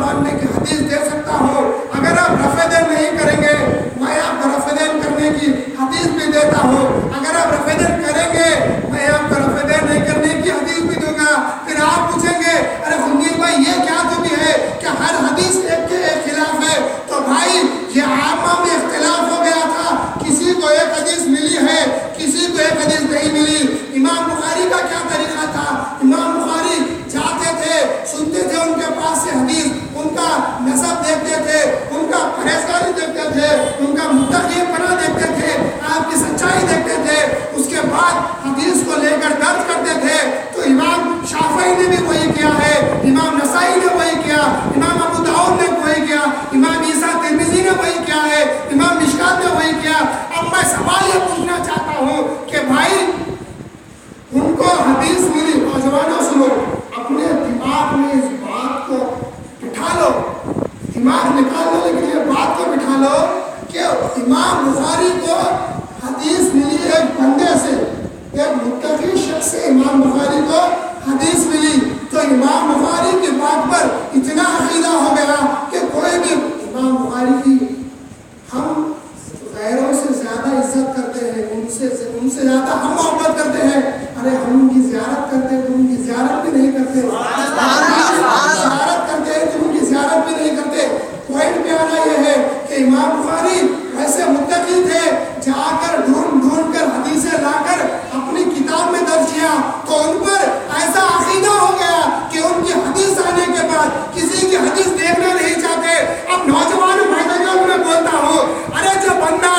ماننے کی حدیث دے سکتا ہوں. اگر آپ رفع دین نہیں کریں گے میں آپ کو رفع دین کرنے کی حدیث بھی دیتا ہوں. اگر آپ رفع دین کریں گے میں آپ کو رفع دین نہیں کرنے کی حدیث بھی دوں گا. پھر آپ پوچھیں گے ارے خنزیر بھائی یہ کیا تو بھی ہے کہ ہر حدیث ایک کے ایک خلاف ہے؟ تو بھائی یہ عامہ میں اختلاف ہو گیا تھا. کسی کو ایک حدیث ملی ہے کسی کو ایک حدیث نہیں ملی. امام بخاری کا کیا طریقہ تھا؟ امام بخاری جاتے تھے سنتے تھے ان کے پاس سے حدیث, ان کا نسب دیکھتے تھے, ان کا پرہیزگاری دیکھتے تھے, ان کا متقی پناہ دیکھتے تھے, آپ کی سچائی دیکھتے تھے. اس کے بعد حدیث کو لے کر درج کرتے تھے. تو امام شافعی نے بھی وہی کیا ہے, امام نسائی نے وہی کیا, امام ابو داؤد نے وہی کیا, امام عیسیٰ ترمذی نے وہی کیا ہے, امام مشکات نے وہی کیا. اب میں سوال یہ پوچھنا چاہتا ہوں کہ بھائی ان کو حدیث ملی, نوجوانوں سنو, اپنے دماغ میں اس بات کو بٹھا لو, دماغ نکال لو لیکن یہ بات کو بٹھا لو کہ امام بخاری کو حدیث ملی ایک بندے سے, ایک متقی شخص سے امام بخاری کو حدیث ملی. تو امام بخاری کی بات پر اتنا عقیدہ ہو گیا کہ کوئی بھی امام بخاری کی ہم غیروں سے زیادہ عزت کرتے ہیں, ان سے زیادہ ہم محبت کرتے ہیں. ارے ہم ان کی زیارت کرتے ہیں تو ان کی زیارت بھی نہیں کرتے, زیارت کرتے ہیں تو ان کی زیارت بھی نہیں کرتے. پوائنٹ پہ آنا یہ ہے کہ امام بخاری ایسے متقی تھے, جا کر ڈھونڈ کر حدیثیں لا کر اپنی کتاب میں درج کیا. تو ان پر ایسا عقیدہ ہو گیا کہ ان کی حدیث آنے کے بعد کسی کی حدیث دیکھنا نہیں چاہتے. اب نوجوان بھائیوں میں بولتا ہوں, ارے جو بندہ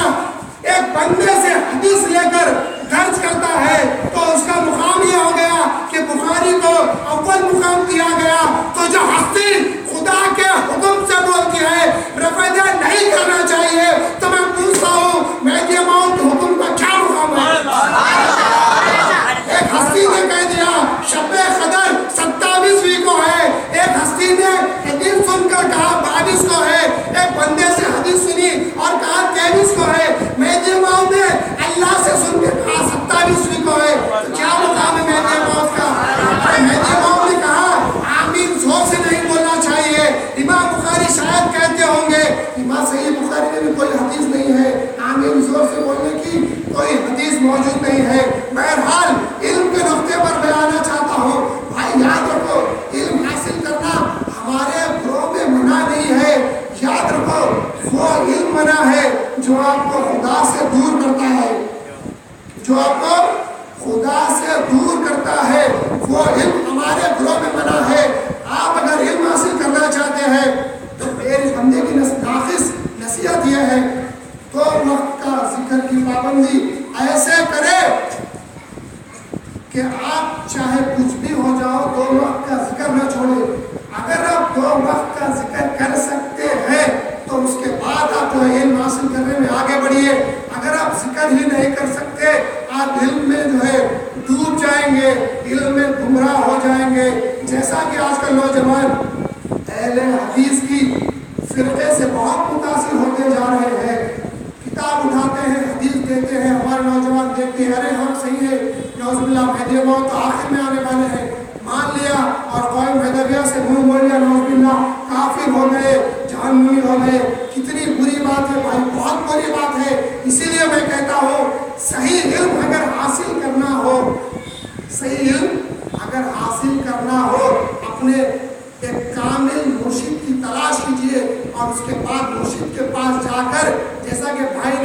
ایک بندے سے حدیث لے کر درج کرتا ہے تو اس کا مقام یہ ہو گیا کہ بخاری کو اول مقام دیا گیا. تو جو ہستی خدا کے حکم سے بولتی ہے رفع دین نہیں کرنا چاہیے, تو میں پوچھتا ہوں مہدی موعود کے حکم کا کیا مقام ہے؟ ایک ہستی نے کہہ دیا شب قدر 27ویں کو ہے, ایک ہستی نے حدیث سن کر کہا 22 کو ہے, ایک بندے سے حدیث سنی اور کہا 23 کو ہے, مہدی موعود نے اللہ سے سن کے کہا 27ویں کو ہے. تو کیا مقام ہے مہدی موعود کا؟ مہدی موعود نے کہا آمین زور سے نہیں بولنا چاہیے. امام بخاری شاید کہتے ہوں گے, امام صحیح بخاری میں بھی کوئی حدیث نہیں ہے, آمین زور سے بولنے کی کوئی حدیث موجود نہیں ہے. بہرحال علم کے نقطے پر میں آنا چاہتا ہوں. بھائی یاد رکھو علم حاصل کرنا ہمارے گروہ میں منع نہیں ہے. یاد رکھو وہ علم منع ہے جو آپ کو خدا سے دور کرتا ہے, جو آپ کو خدا سے دور کرتا ہے, وہ علم ہمارے گروہ میں منع ہے. آپ اگر علم حاصل کرنا چاہتے ہیں تو میری بندے کی ناقص نصیحت یہ ہے, تو وقت کا ذکر کی پابندی ایسے کرے کہ آپ چاہے کچھ بھی ہو جاؤ 2 وقت کا ذکر نہ چھوڑے. اگر آپ 2 وقت کا ذکر کر سکتے ہیں تو اس کے بعد آپ جو علم حاصل کرنے میں آگے بڑھیے. اگر آپ ذکر ہی نہیں کر سکتے آپ علم میں جو ہے ڈوب جائیں گے, علم میں گمراہ ہو جائیں گے. جیسا کہ آج کل نوجوان اہل حدیث کی فرقے سے بہت متاثر ہوتے جا رہے ہیں, کتاب اٹھاتے ہیں حدیث دیتے ہیں, ہمارے نوجوان دیکھتے ہیں ارے ہم صحیح ہے نعوذ باللہ مہدی موعود تو آخر میں آنے والے ہیں, مان لیا اور قوم حیدریہ سے منہ موڑ لیا, نعوذ باللہ کافر ہو گئے, جہنمی ہو گئے. کتنی بری بات ہے بھائی, بہت بری بات ہے. اسی لیے میں کہتا ہوں صحیح علم اگر حاصل کرنا ہو, صحیح علم اگر حاصل کرنا ہو اپنے ایک کامل مرشد کی تلاش کیجیے اور اس کے بعد مرشد کے پاس جا کر جیسا کہ بھائی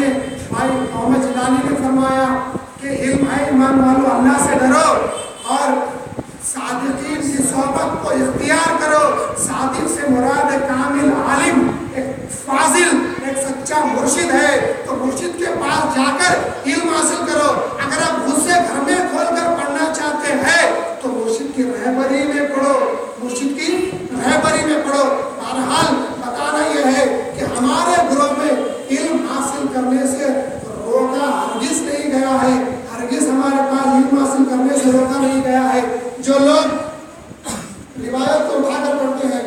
محمد جلالی نے فرمایا کہ علم ہے ایمان والو اللہ سے ڈرو اور صادقین کی صحبت کو اختیار کرو. صادق سے مراد کامل عالم, ایک فاضل, ایک سچا مرشد ہے. تو مرشد کے پاس جا کر علم حاصل کرو. اگر آپ خود سے گھر میں کھول کر پڑھنا چاہتے ہیں تو مرشد کی رہبری میں پڑھو, مرشد کی رہبری میں پڑھو. بہرحال بتانا یہ ہے کہ ہمارے گروہ میں علم حاصل کرنے سے روکا ہرگز نہیں گیا ہے, ہرگز ہمارے پاس علم حاصل کرنے سے روکا نہیں گیا ہے. جو لوگ روایت کو اٹھا کر پڑھتے ہیں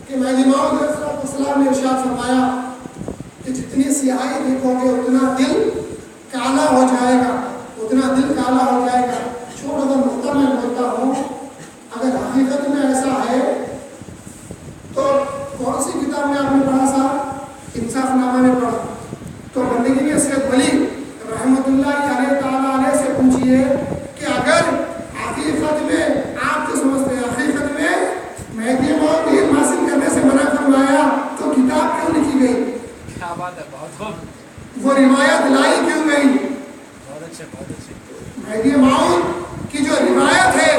کہ مہدی موعود علیہ السلام نے ارشاد فرمایا کہ جتنی سیاہی دیکھو گے اتنا دل کالا ہو جائے گا, اتنا دل کالا ہو جائے گا. چھوٹا سا نقطہ میں بولتا ہوں, اگر حقیقت میں ایسا ہے تو کون سی کتاب میں آپ نے پڑھا صاحب؟ انصاف نامہ میں پڑھا. تو بندگی میں سید ولی رحمۃ اللہ علیہ تعالیٰ علیہ سے پوچھیے کہ اگر حقیقت میں آپ جو سمجھتے ہیں حقیقت میں مہدی موعود علم حاصل کرنے سے منع فرمایا تو کتاب کیوں لکھی گئی؟ کیا بات ہے، بہت خوب، وہ روایت لائی کیوں گئی؟ بہت اچھے، بہت اچھے. مہدی موعود کی جو روایت ہے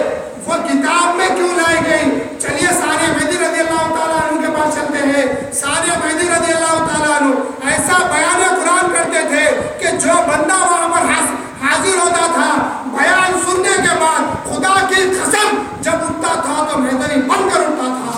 وہ کتاب میں کیوں لائی گئی؟ چلیے ثانیہ مہدی رضی اللہ تعالیٰ عنہ کے پاس چلتے ہیں. ثانیہ مہدی رضی اللہ تعالیٰ عنہ ایسا بیان قرآن کرتے تھے کہ جو بندہ وہاں پر حاضر ہوتا تھا بیان سننے کے بعد خدا کی قسم جب اٹھتا تھا تو مہدی بن کر اٹھتا تھا.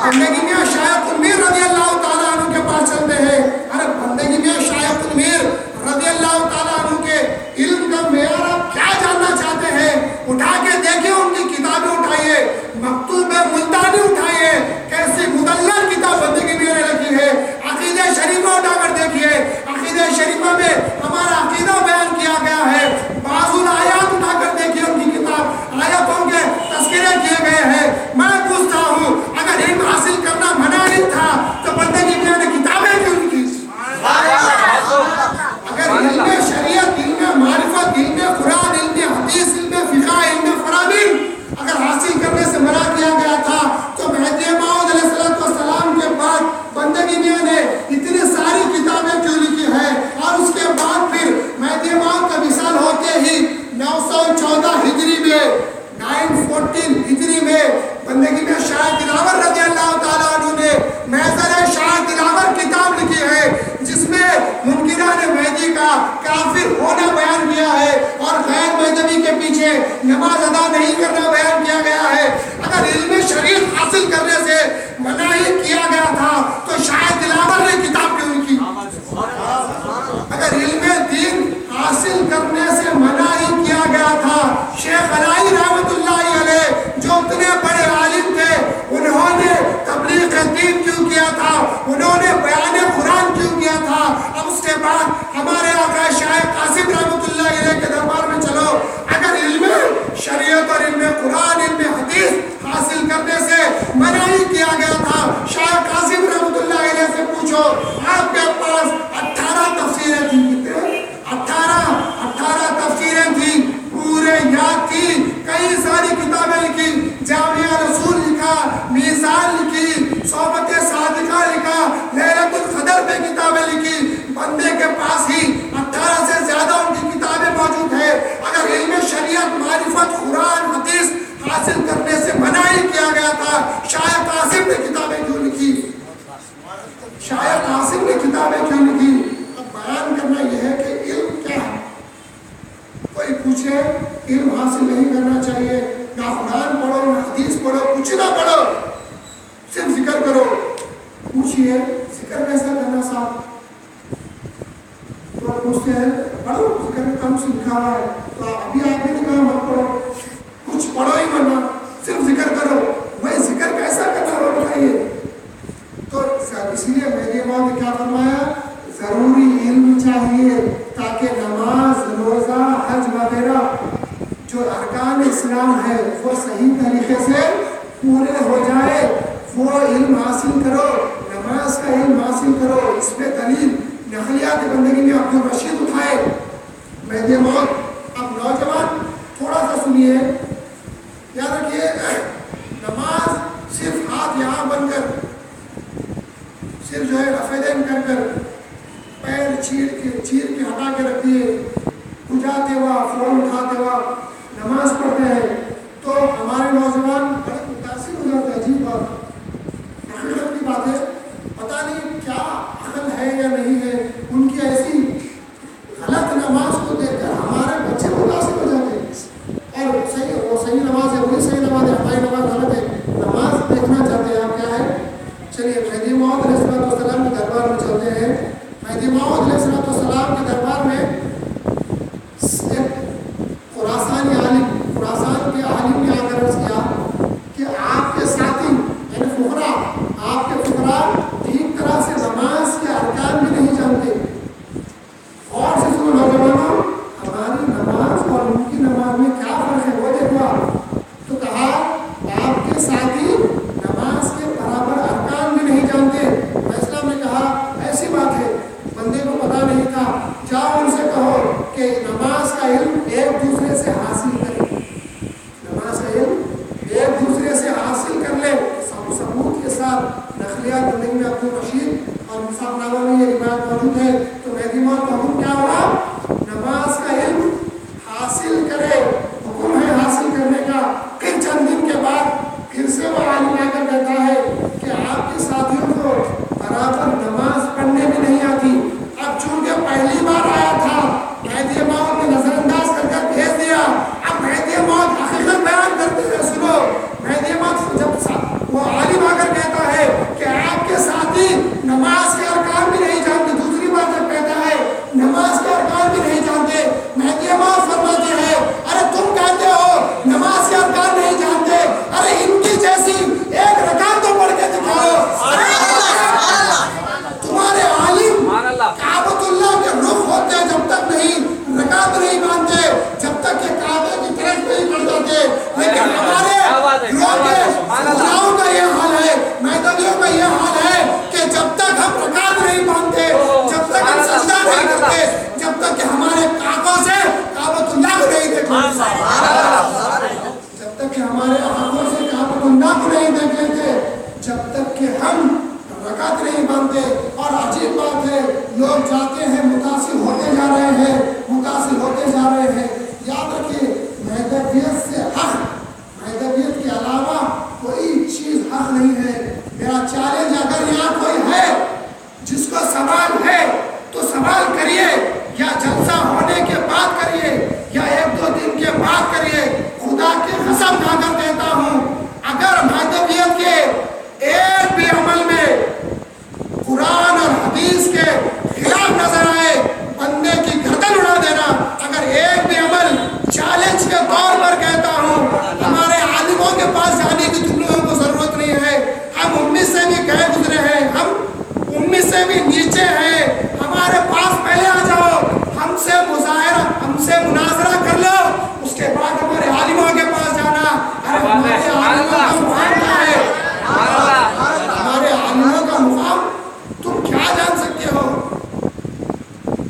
بندگی میں شیخ الامیر رضی اللہ تعالیٰ عنہ کے پاس چلتے ہیں. ارے بندگی میں شیخ الامیر رضی اللہ تعالیٰ عنہ کے علم کا معیار آپ کیا جاننا چاہتے ہیں؟ اٹھا کے دیکھیں، ان کی کتابیں اٹھائیے، مکتوب ملتانی اٹھائیے، کیسی مدلل کتاب بندگی میں رکھی ہے. عقیدہ شریفہ اٹھا کر دیکھیے، عقیدہ شریفہ میں ہمارا عقیدہ بیان کیا گیا ہے. بعض الآیات اٹھا کر دیکھیے، ان کی کتاب آیاتوں کے تذکرے کیے گئے ہیں. میں پوچھتا ہوں اگر علم حاصل کرنا منع نہیں تھا تو بندگی میں نے کتابیں کیوں لکھی؟ اگر علم شریعت، علم معرفت، علم قرآن، علم حدیث، علم فقہ، علم فرامین اگر حاصل کرنے سے منع کیا گیا تھا تو مہدی موعود علیہ السلام کے بعد بندگی میں نے اتنی ساری کتابیں کیوں لکھی ہیں؟ اور اس کے بعد پھر مہدی موعود کا وصال ہوتے ہی 914 ہجری میں 914 ہجری میں بندگی میں شاہ دلاور رضی اللہ تعالیٰ عنہ نے محضر شاہ دلاور کتاب لکھی ہے جس میں منکران مہدی کا کافر ہونا بیان کیا ہے اور غیر مذہبی کے پیچھے نماز ادا نہیں کرنا بیان کیا گیا ہے. اگر علم شریعت حاصل کرنے سے منع ہی کیا گیا تھا تو شاہ دلاور نے کتاب کیوں لکھی؟ اگر علم دین حاصل کرنے سے منع ہی کیا گیا تھا، شیخ علائی رحمۃ اللہ علیہ جو اتنے بڑے عالم تھے انہوں نے تبلیغ دین کیوں کیا تھا؟ انہوں نے بیان قرآن کیوں کیا تھا؟ اب اس کے بعد ہمارے آقا شاہ قاسم رحمۃ اللہ علیہ کے دربار میں چلو، اگر علم شریعت اور علم قرآن، علم حدیث حاصل کرنے سے منع ہی کیا گیا تھا، شاہ قاسم رحمۃ اللہ علیہ سے پوچھو آپ کے پاس 18 تفسیریں تھیں. کتنے؟ 18 تفسیریں تھیں، پورے یاد تھی. کئی ساری کتابیں لکھی، جامعہ رسول لکھا، میزان لکھی، صحبت صادقہ لکھا، لیلۃ القدر پہ کتابیں لکھی. بندے کے پاس ہی 18 سے زیادہ ان کی کتابیں موجود ہیں. اگر علم شریعت، معرفت، قرآن، حدیث حاصل کرنے سے منع ہی کیا گیا تھا، شاہ قاسم نے کتابیں کیوں لکھی؟ شاہ قاسم نے کتابیں کیوں لکھی؟ اب بیان کرنا یہ ہے کہ علم کیا ہے. کوئی پوچھے علم حاصل نہیں کرنا چاہیے، نہ قرآن پڑھو نہ حدیث پڑھو، کچھ نہ پڑھو، صرف ذکر کرو. پوچھئے ذکر کیسا کرنا صاحب؟ تو پوچھتے ہیں پڑھو، ذکر میں کم سے لکھا ہوا ہے تو ابھی آپ نے کہا مت پڑھو، کچھ پڑھو ہی ورنہ صرف ذکر کرو. بھائی ذکر کیسا کرنا وہ بتائیے. تو اسی لیے مہدی موعود نے کیا فرمایا؟ ضروری علم چاہیے تاکہ نماز، روزہ، حج وغیرہ جو ارکان اسلام ہے وہ صحیح طریقے سے پورے ہو جائے. وہ علم حاصل کرو، نماز کا علم حاصل کرو. اس پہ دلیل نقلیات بندگی میں عبد الرشید اٹھائے مہدی موعود. اب نوجوان تھوڑا سا سنیے، یاد رکھیے نماز صرف ہاتھ یہاں بن کر، صرف جو ہے رفع دین کر کر پیر چیر کے ہٹا کے رکھ دیے، اٹھاتے ہوا فون اٹھاتے ہوا نماز پڑھتے ہیں تو ہمارے نوجوان بڑے متاثر ہو جاتے ہیں. عجیب بات، حقیقت کی بات ہے، پتہ نہیں کیا عقل ہے یا نہیں ہے، ان کی ایسی غلط نماز کو دیکھ کر ہمارے بچے متاثر ہو جاتے ہیں. اور صحیح، وہ صحیح نماز ہے، وہی صحیح نماز ہے، ہماری نماز غلط ہے. نماز دیکھنا چاہتے ہیں آپ کیا ہے. چلیے مہدی موعود علیہ السلام کے دربار میں چلتے ہیں. مہدی موعود علیہ السلام کے دربار میں ایک خراسان کے عالم نے آ کر عرض کیا الحلیہ زندگی میں عبد الرشید اور مصعب نامہ میں یہ روایت موجود ہے. تو مہدی موعود کا حکم کیا ہوا؟ نماز کا علم حاصل کرے، حکم ہے حاصل کرنے کا. پھر چند دن کے بعد پھر سے وہ عالم آ کر کہتا ہے کہ آپ کے ساتھیوں کو برابر نماز پڑھنے بھی نہیں آتی. اب چونکہ پہلی بار آیا تھا مہدی موعود نے نظر انداز کر کر بھیج دیا. اب مہدی موعود حقیقت بیان کرتے ہیں. سنو، مہدی موعود جب وہ عالم آ کر کہتا ہے کہ آپ کے ساتھی نماز کے ارکان بھی نہیں جانتے، دوسری بار جب کہتا ہے نماز کے ارکان بھی نہیں جانتے، مہدی موعود فرماتے ہیں ارے تم کہتے ہو نماز کے ارکان نہیں جانتے، ارے ان کی جیسی ایک رکعت تو پڑھ کے دکھاؤ. تمہارے عالم کعبۃ اللہ کے رخ ہوتے جب تک نہیں رکعت نہیں مانتے، جب تک کہ کعبے کی طرف نہیں پڑھ جاتے. لیکن ہمارے غلاؤں کا یہ حال ہے، مہدویوں کا یہ حال ہے کہ جب تک ہم رکعت نہیں مانتے، جب تک ہم سجدہ نہیں کرتے، جب تک کہ ہمارے آنکھوں سے کعبۃ اللہ کو نہیں دیکھتے، جب تک کہ ہمارے آنکھوں سے کعبۃ اللہ کو نہیں دیکھ لیتے، جب تک کہ ہم رکعت نہیں مانتے. اور عجیب بات ہے، لوگ جاتے ہیں متاثر ہوتے جا رہے ہیں، متاثر ہوتے جا رہے ہیں. یاد رکھیے مہدویت سے حق، مہدویت کے علاوہ کوئی چیز حق نہیں ہے. میرا چیلنج اگر یہاں کوئی ہے جس کو سوال ہے تو سوال کریے، یا جلسہ ہونے کے بعد کریے یا ایک دو دن کے بعد کریے. خدا کی قسم کھا کر کہتا ہوں اگر مہدویت کے ایک بھی عمل میں قرآن اور حدیث کے خلاف نظر آئے، بندے کی گردن اڑا دینا. اگر ایک بھی عمل چیلنج کے طور پر کہتا ہوں، ہمارے عالموں کے پاس جانے کی تم لوگوں کو ضرورت نہیں ہے. ہم امت سے بھی گئے گزرے ہیں، ہم امت سے بھی نیچے ہیں. ہمارے پاس پہلے آ جاؤ، ہم سے مظاہرہ، ہم سے مناظرہ کر لو، اس کے بعد ہمارے عالموں کے پاس جانا. ارے ہمارے عالموں کا مقام کیا ہے؟ ہمارے عالموں کا مقام تم کیا جان سکتے ہو؟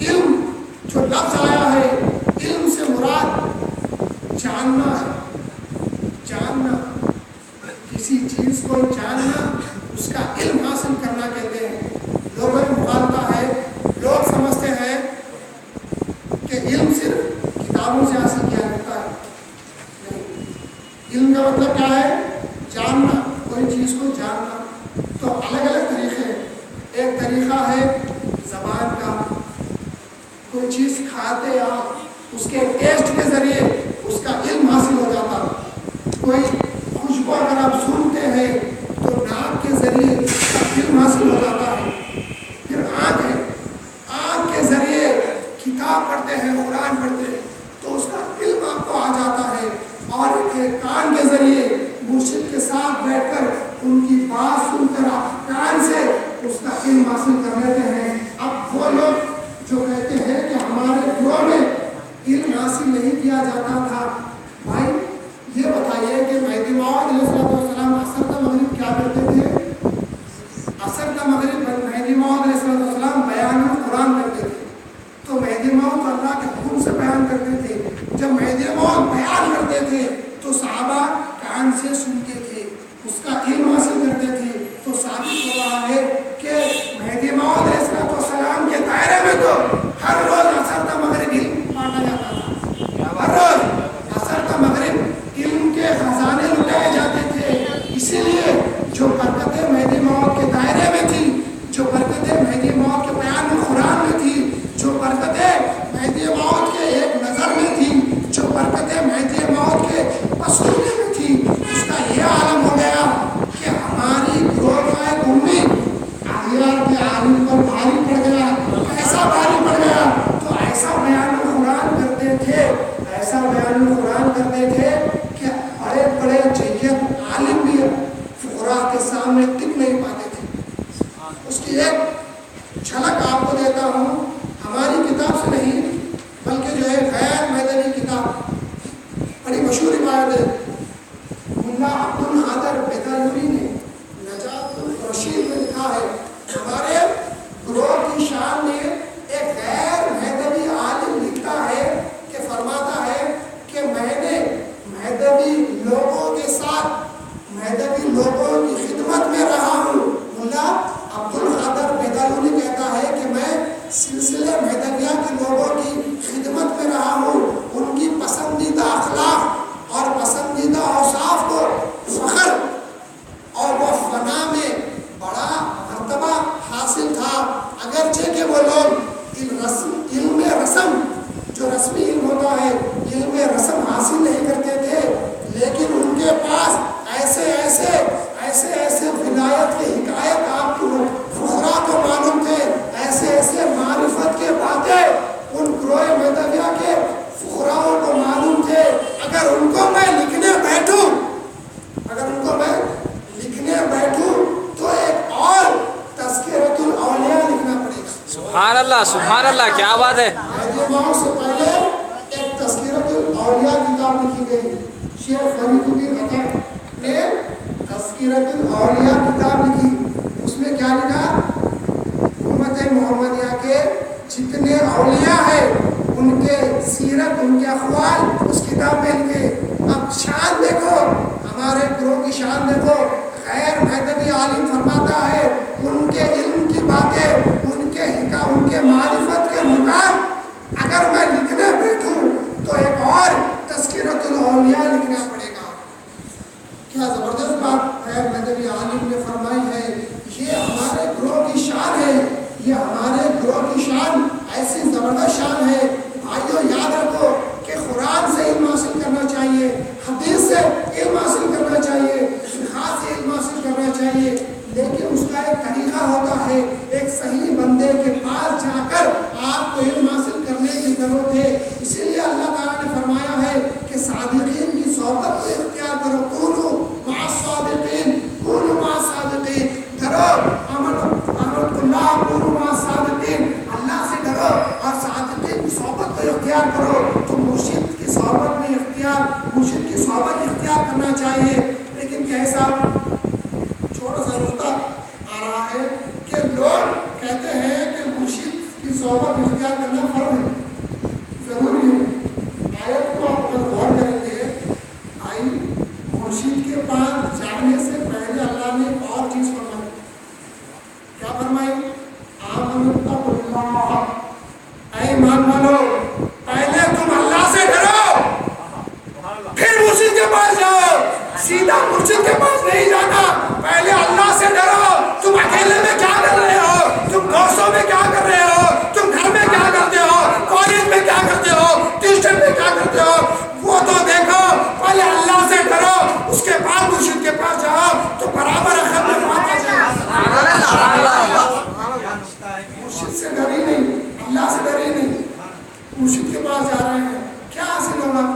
علم جو لفظ آیا ہے، علم سے مراد جاننا ہے. جاننا، کسی چیز کو جاننا، اس کا علم حاصل کرنا کہتے ہیں. لوگوں میں مغالطہ ہے، لوگ سمجھتے ہیں کہ علم صرف کتابوں سے حاصل کیا جاتا ہے. نہیں، علم کا مطلب کیا ہے؟ جاننا، کوئی چیز کو جاننا. تو الگ الگ طریقے ہیں. ایک طریقہ ہے زبان کا، کوئی چیز کھاتے آپ اس کے ٹیسٹ کے ذریعے اس کا علم حاصل ہو جاتا. کوئی خوشبو اگر آپ سنتے ہیں تو ناک کے ذریعے اس کا علم حاصل ہو جاتا ہے. پھر آنکھ ہے، آنکھ کے ذریعے کتاب پڑھتے ہیں، قرآن پڑھتے ہیں تو اس کا علم آپ کو آ جاتا ہے. اور کان کے ذریعے مرشد کے ساتھ بیٹھ کر ان کی بات سن کر آپ کان سے اس کا علم حاصل کر لیتے ہیں. اب وہ لوگ جو کہتے ہیں کہ ہمارے گروہ میں علم حاصل نہیں کیا جاتا تھا، بھائی یہ بتائیے کہ مہدی موعود علیہ السلام عصر کا مغرب کیا کرتے تھے؟ عصر کا مغرب مہدی موعود علیہ السلام بیان قرآن کرتے تھے. تو مہدی موعود اللہ کے حکم سے بیان کرتے تھے. جب مہدی موعود بیان کرتے تھے تو صحابہ کان سے سنتے تھے، اس کا علم حاصل کرتے تھے. تو ثابت ہو رہا ہے کہ مہدی موعود علیہ السلام کے دائرے میں تو ہر روز عصر کا مغرب علم بانٹا جاتا تھا. ہر روز عصر کا مغرب علم کے خزانے لٹائے جاتے تھے. اسی لیے جو برکتیں مہدی موعود کے دائرے میں تھی، جو برکتیں مہدی موعود کے بیان قرآن میں تھی، جو برکتیں مہدی موعود کے ایک نظر میں تھی، جو برکتیں مہدی موعود کے پسونے میں تھی، اس کا یہ عالم ہو گیا کہ ہماری گروہ کا ایک امید احیار کے عالم پر بھاری پڑ گیا. ایسا بھاری پڑ گیا تو ایسا بیان قرآن کرتے تھے، ایسا بیان قرآن کرتے تھے کہ بڑے بڑے جیت عالم بھی فقراء کے سامنے ٹک نہیں پاتے تھے. اس کی ایک جھلک آپ کو دیتا ہوں، ہماری کتاب سے نہیں بلکہ جو ہے غیر مہدوی کتاب، بڑی مشہور روایت ہے. ملا عبد القادر بیدالوری نے نجات الرشید میں لکھا ہے، ہمارے گروہ کی شان میں ایک غیر مہدوی عالم لکھتا ہے کہ فرماتا ہے کہ میں نے مہدوی لوگوں کے ساتھ، مہدوی لوگوں کی خدمت میں رہا ہوں. ملا سبحان اللہ کیا بات ہے. مہدی موعود سے پہلے ایک تذکرۃ الاولیاء کتاب لکھی گئی. شیخ فرید الدین اطہر نے تذکرۃ الاولیاء کتاب لکھی. اس میں کیا لکھا؟ امت محمدیہ کے جتنے اولیاء ہیں ان کے سیرت، ان کے اقوال اس کتاب میں لکھے. اب شان دیکھو، ہمارے گروہ کی شان دیکھو. غیر مہدوی عالم فرماتا ہے ان کے علم کی باتیں، ان کے معرفت کے مقام اگر میں لکھنے بیٹھوں تو ایک اور تذکرۃ الاولیاء لکھنا پڑے گا. کیا زبردست بات غیر مہدوی عالم نے فرمائی ہے. یہ ہمارے گروہ کی شان ہے، یہ ہمارے گروہ کی شان ایسی زبردست شان ہے. بھائیو یاد رکھو کہ قرآن سے علم حاصل کرنا چاہیے، حدیث سے علم حاصل کرنا چاہیے، فقہ سے علم حاصل کرنا چاہیے، لیکن اس کا ایک طریقہ ہوتا ہے. ایک صحیح بندے کے پاس جا کر آپ کو علم حاصل کرنے کی ضرورت ہے. اسی لیے اللہ تعالیٰ نے فرمایا ہے کہ صادقین کی صحبت کو اختیار کرو. کونوا مع الصادقین، کونوا مع الصادقین. ڈرو امرت اللہ، کونوا مع الصادقین. اللہ سے ڈرو اور صادقین کی صحبت کو اختیار کرو. تو مرشد کی صحبت میں مرشد کی صحبت اختیار کرنا چاہیے. لیکن کیسا چھوٹا سا نقطہ آ رہا ہے کہ لوگ کہتے ہیں کہ مرشد کی صحبت اختیار کرنا فرض ہے، ضروری ہے. آیت کو آپ غور کریں گے، آئی مرشد کے پاس جانے سے پہلے اللہ نے ایک اور چیز فرمائی. کیا فرمائی؟ آمنوا باللہ، اے ایمان والو پہلے تم اللہ سے ڈرو پھر مرشد کے پاس جاؤ. سیدھا مرشد کے پاس نہیں جانا، پہلے اللہ سے ڈرو. تم اکیلے میں کیا کر رہے ہو؟ تم دوستوں میں کیا کر رہے ہو؟ تم گھر میں کیا کرتے ہو؟ کالج میں کیا کرتے ہو؟ ٹیوشن میں کیا کرتے ہو؟ وہ تو دیکھو. پہلے اللہ سے ڈرو، اس کے بعد مرشد کے پاس جاؤ تو برابر اخر میں بات آ جائے. مرشد سے ڈری نہیں، اللہ سے ڈری نہیں، مرشد کے پاس جا رہے ہیں، کیا حاصل ہوگا؟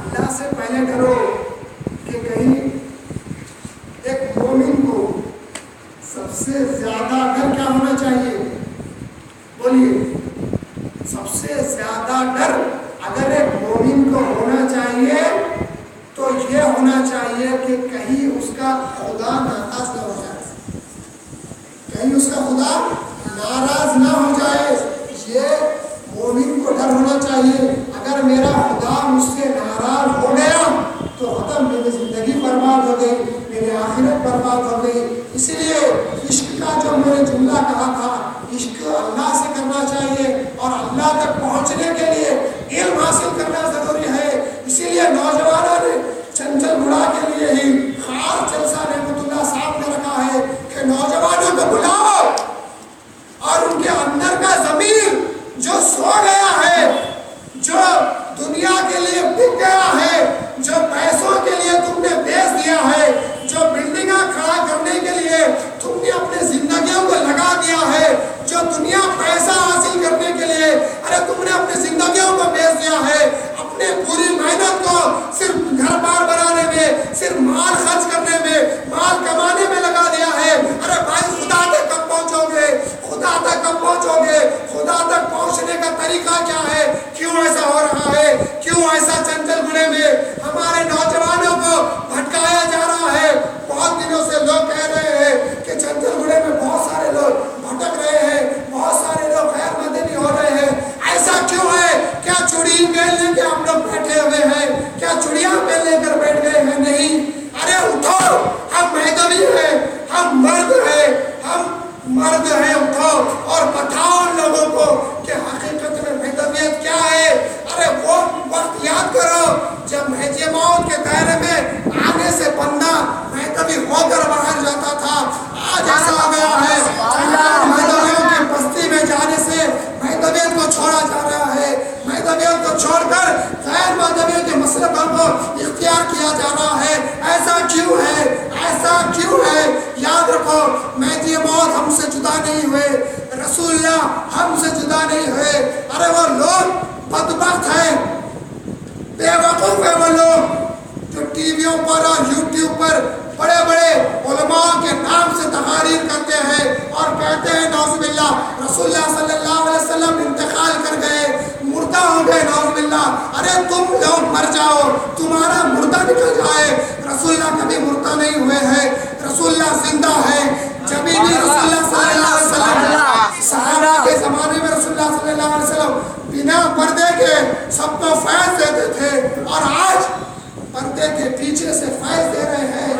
اللہ سے پہلے ڈرو کہ کہیں ایک مومن کو سب سے زیادہ ڈر کیا ہونا چاہیے؟ بولیے، سب سے زیادہ ڈر اگر ایک مومن کو ہونا چاہیے تو یہ ہونا چاہیے کہ کہیں اس کا خدا ناراض نہ ہو جائے، کہیں اس کا خدا ناراض نہ ہو جائے. یہ مومن کو ڈر ہونا چاہیے. اگر میرا خدا مجھ سے ناراض ہو گیا تو ختم، میری زندگی برباد ہو گئی، میری آخرت برباد ہو گئی. اسی لیے عشق کا جو میں نے جملہ کہا تھا، عشق اللہ سے کرنا چاہیے اور اللہ تک پہنچنے کے لیے علم حاصل کرنا ضروری ہے. اسی لیے نوجوانوں نے چنچل گڑا کے لیے ہی خاص جلسہ رحمت اللہ صاحب نے رکھا ہے کہ نوجوانوں کو بلاؤ اور ان کے اندر کا ضمیر جو سو گیا ہے، جو دنیا کے لیے بک گیا ہے، جو پیسوں کے لیے تم نے بیچ دیا ہے، جو بلڈنگاں کھڑا کرنے کے لیے تم نے اپنے زندگیوں کو لگا دیا ہے، جو دنیا پیسہ حاصل کرنے کے لیے تم نے اپنی زندگیوں کو بیچ دیا ہے، اپنے پوری محنت کو صرف گھر بار بنانے میں، صرف مال خرچ کرنے میں، مال کمانے میں لگا دیا ہے. ارے بھائی خدا تک کب پہنچو گے؟ خدا تک کب پہنچو گے؟ خدا تک پہنچنے کا طریقہ کیا ہے؟ کیوں ایسا ہو رہا ہے؟ کیوں ایسا چنچل گڑے میں ہمارے نوجوانوں کو بھٹکایا جا رہا ہے؟ بہت دنوں سے لوگ کہہ رہے ہیں کہ چنچل گڑے میں بہت سارے لوگ بھٹک رہے ہیں، بہت سارے لوگ غیر مدنی ہو رہے ہیں. ایسا کیوں ہے؟ کیا چوڑی پہن لے کے ہم لوگ بیٹھے ہوئے ہیں؟ کیا چوڑیاں پہن لے کر بیٹھ گئے ہیں؟ نہیں. ارے اٹھو، ہم مہدوی ہیں، ہم مرد ہیں، ہم مرد ہیں. اٹھو اور بتاؤ ان لوگوں کو کہ حقیقت میں مہدویت کیا ہے. ارے وہ وقت یاد کرو جب مہدی موت کے دائرے میں آنے سے بندہ مہدوی ہو کر باہر جاتا تھا. آج ایسا ہو گیا ہے مہدویوں کی بستی میں جانے سے مہدویت کو چھوڑا جا رہا ہے، مہدویت کو چھوڑ کر غیر مہدویوں کے مسلکوں کو اختیار کیا جا رہا ہے. ایسا کیوں ہے؟ ایسا کیوں ہے؟ یاد رکھو مہدی موت ہم سے جدا نہیں ہوئے، رسول اللہ ہم سے جدا نہیں ہوئے. ارے وہ لوگ بدبخت ہیں، بے وقوف ہیں وہ لوگ جو ٹی ویوں پر اور یوٹیوب پر بڑے بڑے علماء کے نام سے تقاریر کرتے ہیں اور کہتے ہیں نعوذ باللہ باللہ رسول اللہ صلی اللہ علیہ وسلم انتقال کر گئے، مردہ ہو گئے، نعوذ باللہ. ارے تم لوگ مر جاؤ، تمہارا مردہ نکل جائے. رسول اللہ کبھی مردہ نہیں ہوئے ہیں، رسول اللہ زندہ ہے. جبھی بھی رسول اللہ صلی اللہ علیہ وسلم صحابہ کے زمانے میں رسول اللہ صلی اللہ علیہ وسلم بنا پردے کے سب کو فیض دیتے تھے، اور آج پردے کے پیچھے سے فیض دے رہے ہیں.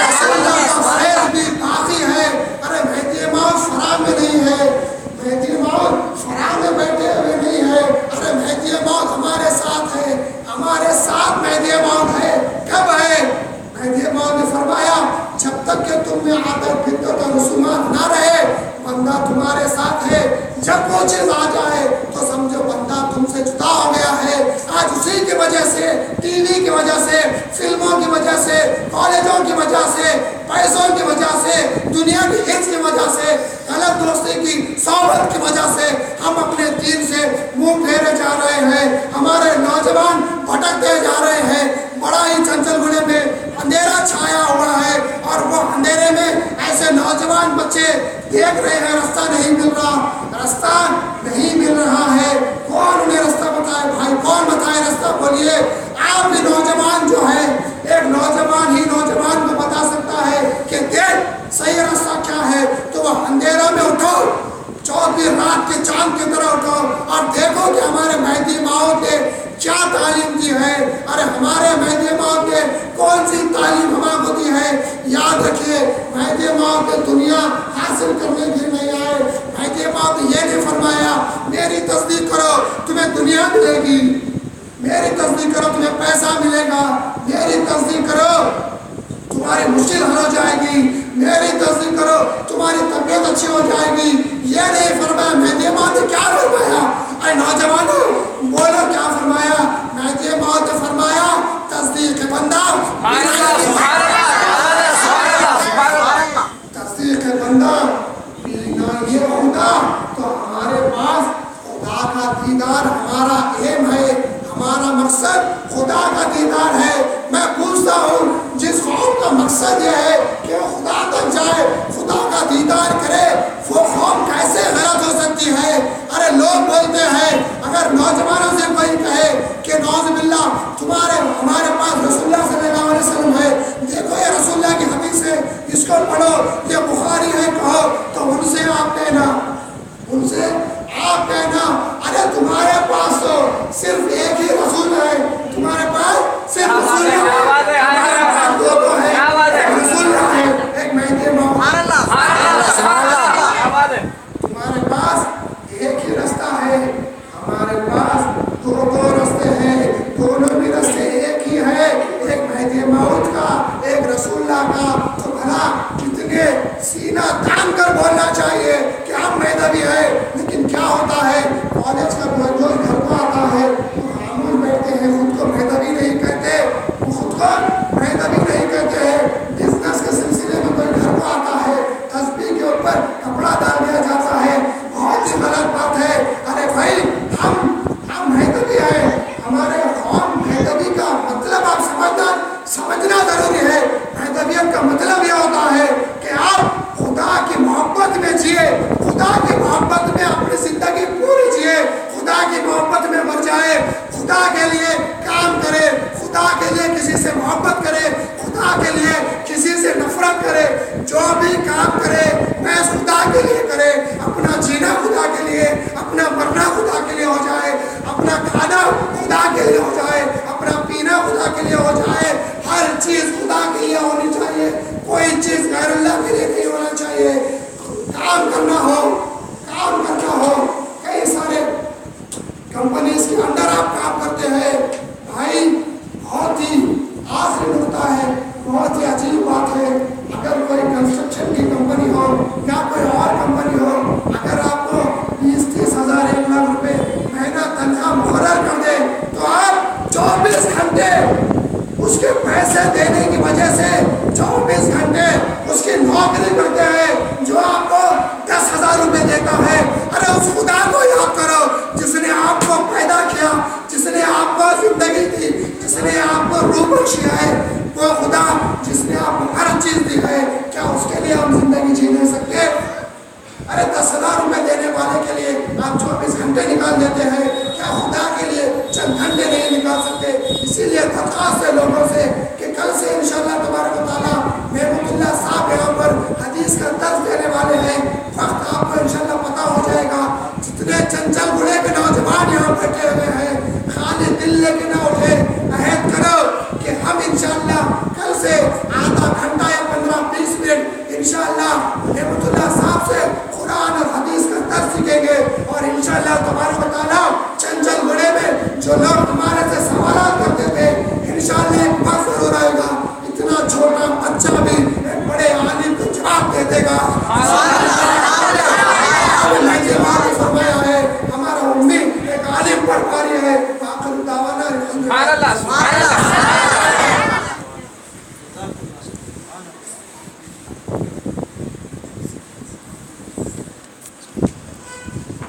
رسول اللہ کا فیض بھی باقی ہے. ارے مہدی موعود فراہ میں نہیں ہے، مہدی موعود فراہ میں بیٹھے ہوئے نہیں ہے. ارے مہدی موعود ہمارے ساتھ ہے، ہمارے ساتھ مہدی موعود ہے. کب ہے؟ مہدی موعود نے فرمایا جب تک کہ تم میں عادت بدعت اور رسومات نہ رہے بندہ تمہارے ساتھ ہے. جب وہ چیز آ جائے تو سمجھو بندہ تم سے جدا ہو گیا ہے. آج اسی کی وجہ سے، ٹی وی کی وجہ سے، فلموں کی وجہ سے، کالجوں کی وجہ سے، پیسوں کی وجہ سے، دنیا کی حرص کی وجہ سے، غلط دوستی کی صحبت کی وجہ سے ہم اپنے دین سے منہ پھیرے جا رہے ہیں. ہمارے نوجوان بھٹکتے جا رہے ہیں. بڑا ہی چنچل گڑھے میں اندھیرا چھایا ہوا ہے، اور وہ اندھیرے میں ایسے نوجوان بچے دیکھ رہے ہیں رستہ نہیں مل رہا، رستہ نہیں مل رہا ہے. کون انہیں رستہ بتائے بھائی؟ کون بتائے رستہ؟ بولیے. آپ بھی نوجوان جو ہے، ایک نوجوان ہی نوجوان کو بتا سکتا ہے کہ دیکھ صحیح رستہ کیا ہے. تو وہ اندھیرا میں اٹھو، چوتھی رات کے چاند کی طرح اٹھو اور دیکھو کہ ہمارے مہدی موعود نے کیا تعلیم دی ہے. ارے ہمارے مہدی موعود نے کون سی تعلیم ہمیں کو دی ہے؟ یاد رکھیے مہدی موعود نے دنیا حاصل کرنے کے لیے نہیں آئے. مہدی موعود نے یہ نہیں فرمایا میری تصدیق کرو تمہیں دنیا ملے گی، میری تصدیق کرو تمہیں پیسہ ملے گا، میری تصدیق کرو تمہاری مشکل حل ہو جائے گی، میری تصدیق کرو تمہاری طبیعت اچھی ہو جائے گی. یہ نہیں فرمایا. مہدی موعود نے کیا فرمایا؟ اے نوجوانوں بولو کیا فرمایا؟ مہدی موعود نے فرمایا تصدیق بندہ، تصدیق بندہ بنا یہ خدا. تو ہمارے پاس خدا کا دیدار ہمارا ایم ہے، ہمارا مقصد خدا کا دیدار ہے. میں پوچھتا ہوں جس قوم کا مقصد یہ ہے کہ خدا تک جائے، خدا کا دیدار کرے، وہ قوم کیسے غلط ہو سکتی ہے؟ ارے لوگ بولتے ہیں، اگر نوجوانوں سے کوئی کہے کہ نعوذ باللہ ہمارے پاس رسول اللہ صلی اللہ علیہ وسلم ہے، دیکھو یہ رسول اللہ کی حدیث ہے، اس کو پڑھو، یہ بخاری ہے کہو، تو ان سے آپ کہنا، ان سے آپ کہنا ارے تمہارے پاس تو صرف ایک ہی رسول ہے، تمہارے پاس صرف رسول ہے، ہمارے پاس دو تو ہے، ایک رسول اللہ ہے، ایک مہدی موعود. تمہارے پاس ایک ہی رستہ ہے، ہمارے پاس دو رستے ہیں، دونوں بھی رستے ایک ہی ہے، ایک مہدی موعود کا، ایک رسول اللہ کا. تو بھلا کتنے سینہ تان کر بولنا چاہیے کہ ہم مہدوی ہیں. لیکن کیا ہوتا ہے کالج کا کوئی دوست گھر کو آتا ہے تو خاموش بیٹھتے ہیں، خود کو مہدوی نہیں کہتے، خود کو مہدوی نہیں کہتے ہیں. بزنس کے سلسلے میں کوئی گھر کو آتا ہے تسبیح کے اوپر کپڑا ڈال دیا جاتا ہے، بہت ہی غلط بات ہے. ارے بھائی ہم مہدوی ہیں، ہمارے قوم مہدوی کا مطلب آپ سمجھنا ضروری ہے. مہدویت کا مطلب یہ ہوتا ہے کہ آپ خدا کی محبت میں جیے، خدا کی محبت میں اپنی زندگی پوری جیے، خدا کی محبت میں مر جائے، خدا کے لیے کام کرے، خدا کے لیے کسی سے محبت کرے، خدا کے لیے کسی سے نفرت کرے. جو بھی کام کرے محض خدا کے لیے کرے، اپنا جینا خدا کے لیے، اپنا مرنا خدا کے لیے ہو جائے، اپنا کھانا خدا کے لیے ہو جائے، اپنا پینا خدا کے لیے ہو جائے. ہر چیز خدا کے لیے ہونی چاہیے، کوئی چیز غیر اللہ کے لیے نہیں ہونا چاہیے. کام کرنا ہو کئی سارے کمپنیز کے اندر آپ کام کرتے ہیں بھائی، بہت ہی آخری نقطہ ہے، بہت ہی عجیب بات ہے. اگر کوئی کنسٹرکشن کی کمپنی ہو یا کوئی اور کمپنی ہو، اگر آپ کو 20-30 ہزار 1 لاکھ روپے مہینہ تنخواہ مقرر کر دے تو آپ 24 گھنٹے اس کے پیسے دینے کی وجہ سے 24 گھنٹے اس کی نوکری کرتے ہیں جو آپ کو 10,000 روپے دیتا ہے. ارے اس خدا کو یاد کرو جس نے آپ کو پیدا کیا، جس نے آپ کو زندگی دی، جس نے آپ کو روح بخشی ہے. وہ خدا جس نے آپ کو ہر چیز دی ہے، کیا اس کے لیے ہم زندگی جی نہیں سکتے؟ یہ بات فرمایا ہے ہمارا امی ایک عالم پڑھ پا رہی ہے آخر دعوانا سبحان اللہ سبحان اللہ